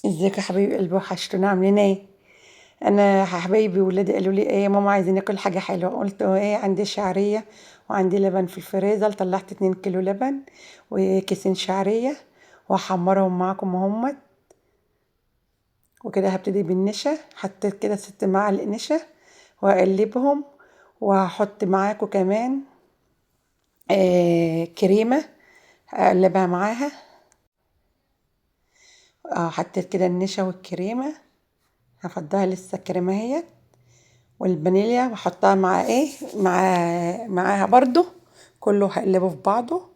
ازيكم يا حبايب قلبي، وحشتونا، عاملين ايه؟ انا حبايبي ولادي قالوا لي ايه يا ماما، عايزين ناكل حاجه حلوه. قلت ايه، عندي شعريه وعندي لبن في الفريزر. طلعت 2 كيلو لبن وكيسين شعريه وهحمرهم معاكم اهمت. وكده هبتدي بالنشا، حطيت كده 6 معالق نشا واقلبهم، وهحط معاكم كمان كريمه اقلبها معاها. حطيت كده النشا والكريمه، هفضها لسه الكريمه اهي، والفانيليا بحطها مع ايه، معاها برضو، كله هقلبه في بعضه.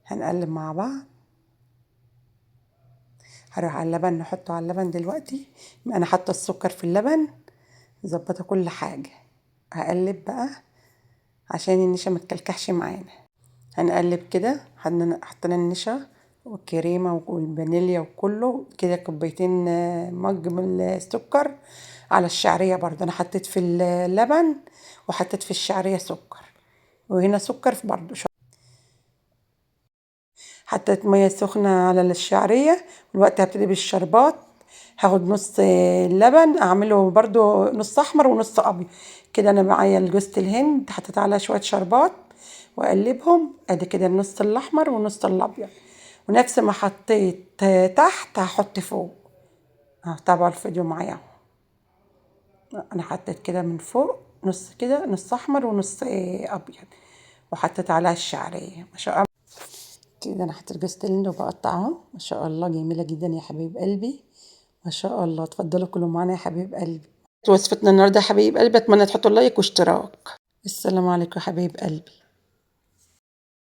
هنقلب مع بعض. هروح على اللبن، نحطه على اللبن دلوقتي. انا حاطه السكر في اللبن، مظبطه كل حاجه. هقلب بقى عشان النشا ما تكلكحش معانا. هنقلب كده، حطينا النشا والكريمه والفانيليا وكله كده. كوبايتين مج من السكر على الشعريه. برضه انا حطيت في اللبن وحطيت في الشعريه سكر، وهنا سكر في برضه. حطيت ميه سخنه على الشعريه. دلوقتي هبتدي بالشربات. هاخد نص لبن، اعمله برضو نص احمر ونص ابيض. كده انا معايا جوزة الهند، حطيت عليها شويه شربات واقلبهم. ادي كده النص الاحمر ونص الابيض، ونفس ما حطيت تحت هحط فوق. تابعوا الفيديو معايا. انا حطيت كده من فوق نص، كده نص احمر ونص ابيض، وحطيت عليها الشعريه. ما شاء الله كده انا حطيت جوز الهند وبقطعها. ما شاء الله جميله جدا يا حبيب قلبي، ما شاء الله. اتفضلوا كلوا معانا يا حبيب قلبي. وصفتنا النهارده يا حبيب قلبي، اتمنى تحطوا لايك واشتراك. السلام عليكم يا حبيب قلبي.